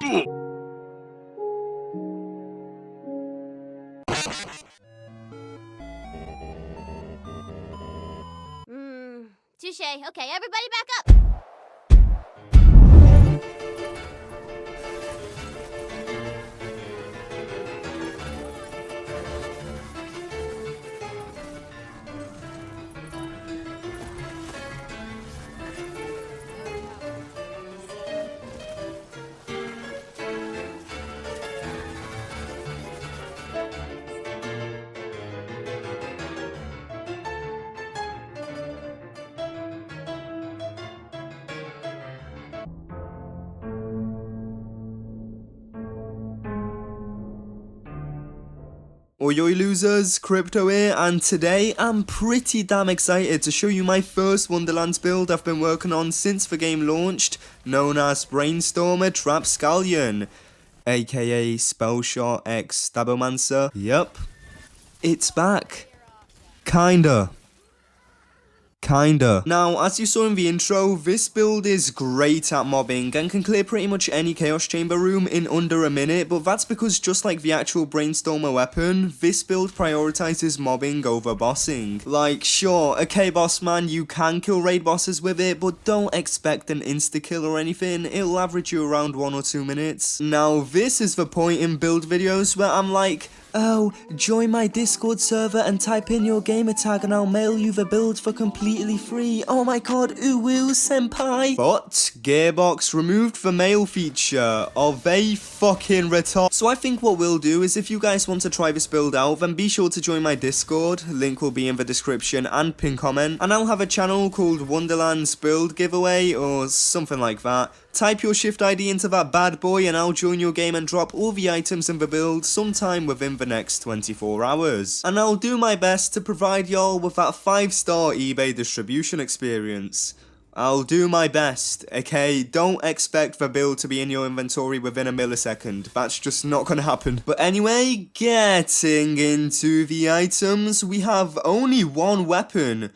Touche. Okay, everybody back up. Oi losers, Crypto here, and today I'm pretty damn excited to show you my first Wonderlands build I've been working on since the game launched, known as Brainstormer Trapscallion, aka Spellshot x Stabbomancer. Yep, it's back. Kinda. Now, as you saw in the intro, this build is great at mobbing and can clear pretty much any Chaos Chamber room in under a minute, but that's because just like the actual Brainstormer weapon, this build prioritizes mobbing over bossing. Like, sure, a K-boss man, you can kill raid bosses with it, but don't expect an insta-kill or anything, it'll average you around 1 or 2 minutes. Now, this is the point in build videos where I'm like, oh, join my Discord server and type in your gamer tag and I'll mail you the build for completely free. Oh my god, ooh senpai. But Gearbox removed the mail feature. Are they fucking retarded? So I think what we'll do is if you guys want to try this build out, then be sure to join my Discord. Link will be in the description and pin comment. And I'll have a channel called Wonderlands Build Giveaway or something like that. Type your shift ID into that bad boy and I'll join your game and drop all the items in the build sometime within the next 24 hours. And I'll do my best to provide y'all with that 5-star eBay distribution experience. I'll do my best, okay? Don't expect the build to be in your inventory within a millisecond. That's just not gonna happen. But anyway, getting into the items, we have only one weapon.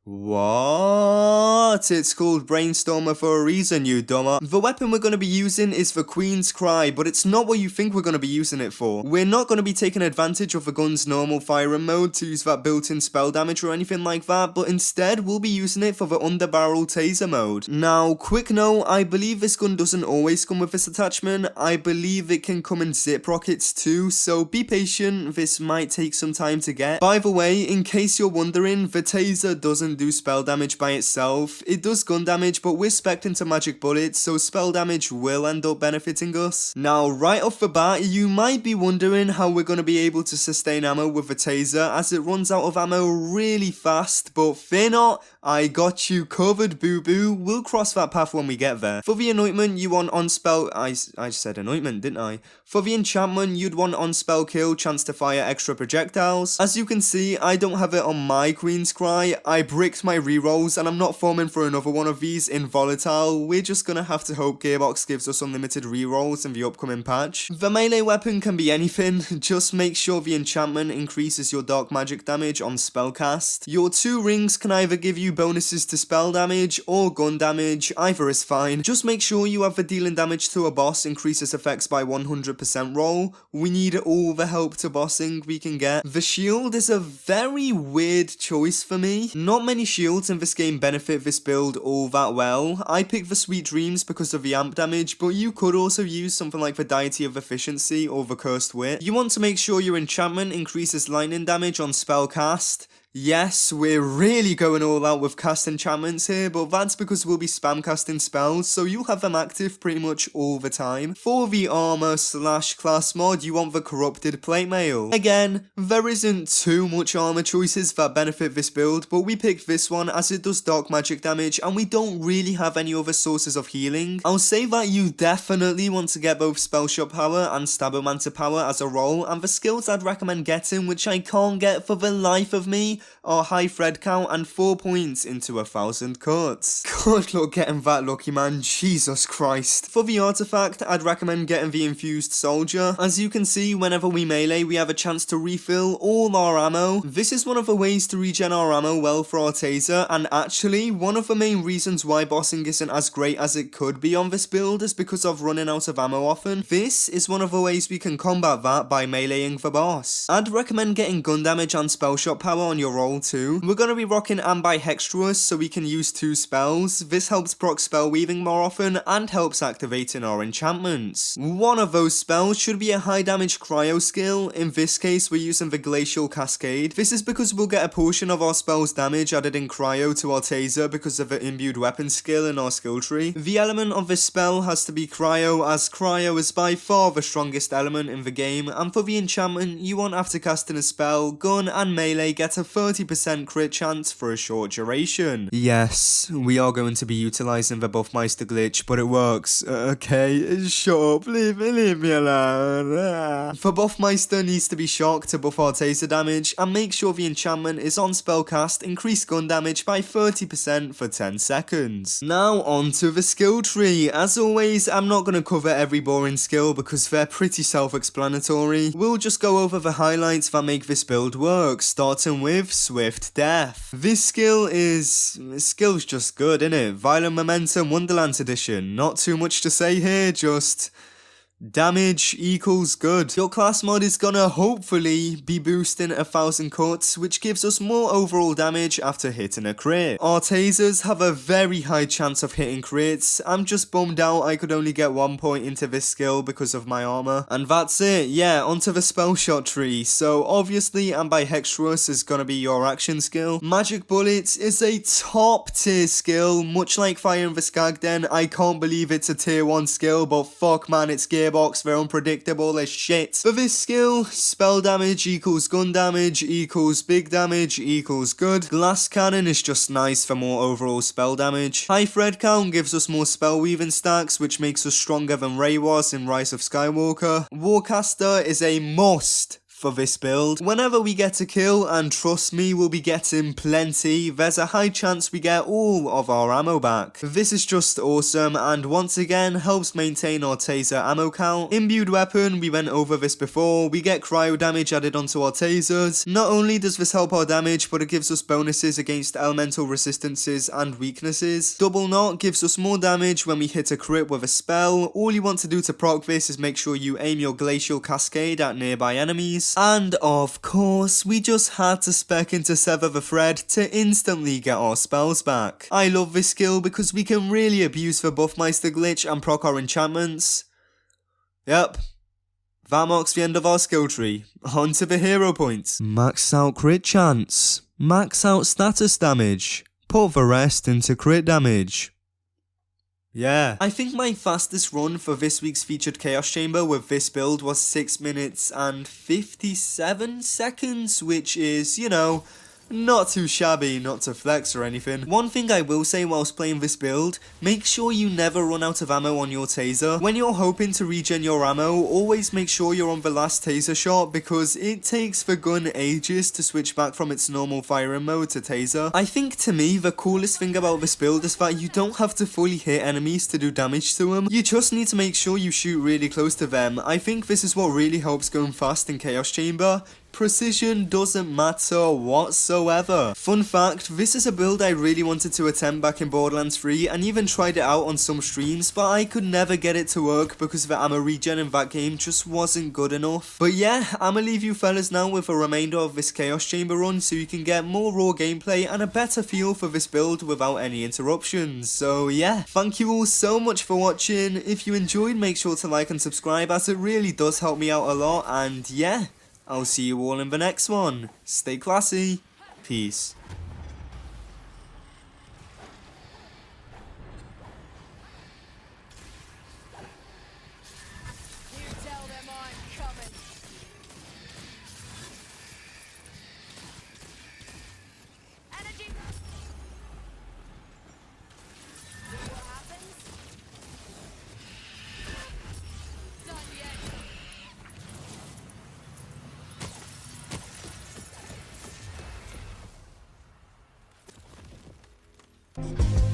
What? It's called Brainstormer for a reason, you dumber. The weapon we're going to be using is the Queen's Cry, but it's not what you think we're going to be using it for. We're not going to be taking advantage of the gun's normal firing mode to use that built-in spell damage or anything like that, but instead we'll be using it for the underbarrel taser mode. Now, quick note, I believe this gun doesn't always come with this attachment. I believe it can come in zip rockets too, so be patient, this might take some time to get. By the way, in case you're wondering, the taser doesn't do spell damage by itself. It does gun damage, but we're spec'd into magic bullets, so spell damage will end up benefiting us. Now, right off the bat, you might be wondering how we're going to be able to sustain ammo with the taser, as it runs out of ammo really fast, but fear not, I got you covered, boo-boo. We'll cross that path when we get there. For the anointment, you want on spell... I said anointment, didn't I? For the enchantment, you'd want on spell kill, chance to fire extra projectiles. As you can see, I don't have it on my Queen's Cry. I bricked my rerolls and I'm not farming for another one of these in volatile. We're just gonna have to hope Gearbox gives us unlimited rerolls in the upcoming patch. The melee weapon can be anything, just make sure the enchantment increases your dark magic damage on spellcast. Your 2 rings can either give you bonuses to spell damage or gun damage, either is fine. Just make sure you have the dealing damage to a boss increases effects by 100% roll. We need all the help to bossing we can get. The shield is a very weird choice for me. Not many shields in this game benefit this build all that well. I picked the Sweet Dreams because of the amp damage, but you could also use something like the Deity of Efficiency or the Cursed Wit. You want to make sure your enchantment increases lightning damage on spell cast. Yes, we're really going all out with cast enchantments here, but that's because we'll be spam casting spells, so you'll have them active pretty much all the time. For the armor / class mod, you want the Corrupted Plate Mail. Again, there isn't too much armor choices that benefit this build, but we picked this one as it does dark magic damage and we don't really have any other sources of healing. I'll say that you definitely want to get both Spellshot power and Stabbomancer power as a roll, and the skills I'd recommend getting, which I can't get for the life of me, 3, our high thread count, and 4 points into 1,000 cuts. Good luck getting that lucky, man, Jesus Christ. For the artifact, I'd recommend getting the infused soldier. As you can see, whenever we melee, we have a chance to refill all our ammo. This is one of the ways to regen our ammo well for our taser, and actually, one of the main reasons why bossing isn't as great as it could be on this build is because of running out of ammo often. This is one of the ways we can combat that by meleeing the boss. I'd recommend getting gun damage and spellshot power on your roll too. We're going to be rocking ambihextrous so we can use 2 spells. This helps proc spell weaving more often and helps activating our enchantments. One of those spells should be a high damage cryo skill. In this case, we're using the glacial cascade. This is because we'll get a portion of our spell's damage added in cryo to our taser because of the imbued weapon skill in our skill tree. The element of this spell has to be cryo, as cryo is by far the strongest element in the game, and for the enchantment, you want after casting a spell, gun and melee get a 30% crit chance for a short duration. Yes, we are going to be utilising the Buffmeister glitch, but it works. Okay, shut up, leave me alone. The Buffmeister needs to be shocked to buff our taser damage, and make sure the enchantment is on spellcast, increase gun damage by 30% for 10 seconds. Now on to the skill tree. As always, I'm not going to cover every boring skill because they're pretty self-explanatory. We'll just go over the highlights that make this build work, starting with Swift Death. This skill's just good, innit? Violent Momentum Wonderlands edition. Not too much to say here, just damage equals good. Your class mod is gonna hopefully be boosting 1,000 cuts, which gives us more overall damage after hitting a crit. Our tasers have a very high chance of hitting crits. I'm just bummed out I could only get 1 point into this skill because of my armor. And that's it, yeah, onto the spellshot tree. So obviously ambihextrous is gonna be your action skill. Magic Bullets is a top tier skill, much like Fire in the Skag Den. I can't believe it's a tier 1 skill, but fuck man, it's Gearbox, they're unpredictable as shit. For this skill, spell damage equals gun damage equals big damage equals good. Glass Cannon is just nice for more overall spell damage. High thread count gives us more spell weaving stacks, which makes us stronger than Rey was in Rise of Skywalker. Warcaster is a must for this build. Whenever we get a kill, and trust me, we'll be getting plenty, there's a high chance we get all of our ammo back. This is just awesome, and once again helps maintain our taser ammo count. Imbued weapon, we went over this before, we get cryo damage added onto our tasers. Not only does this help our damage, but it gives us bonuses against elemental resistances and weaknesses. Double knot gives us more damage when we hit a crit with a spell. All you want to do to proc this is make sure you aim your glacial cascade at nearby enemies. And of course, we just had to spec into Sever the Thread to instantly get our spells back. I love this skill because we can really abuse the Buffmeister glitch and proc our enchantments. Yep. That marks the end of our skill tree. On to the hero points. Max out crit chance. Max out status damage. Put the rest into crit damage. Yeah. I think my fastest run for this week's featured Chaos Chamber with this build was 6 minutes and 57 seconds, which is, you know, not too shabby, not to flex or anything. One thing I will say whilst playing this build, make sure you never run out of ammo on your taser. When you're hoping to regen your ammo, always make sure you're on the last taser shot because it takes the gun ages to switch back from its normal firing mode to taser. I think to me, the coolest thing about this build is that you don't have to fully hit enemies to do damage to them. You just need to make sure you shoot really close to them. I think this is what really helps going fast in Chaos Chamber. Precision doesn't matter whatsoever. Fun fact, this is a build I really wanted to attempt back in Borderlands 3 and even tried it out on some streams, but I could never get it to work because the ammo regen in that game just wasn't good enough. But yeah, I'ma leave you fellas now with a remainder of this Chaos Chamber run so you can get more raw gameplay and a better feel for this build without any interruptions. So yeah, thank you all so much for watching. If you enjoyed, make sure to like and subscribe as it really does help me out a lot, and yeah, I'll see you all in the next one. Stay classy. Peace. You tell them I'm coming. Energy. See what happens? Done yet. Wonderlands.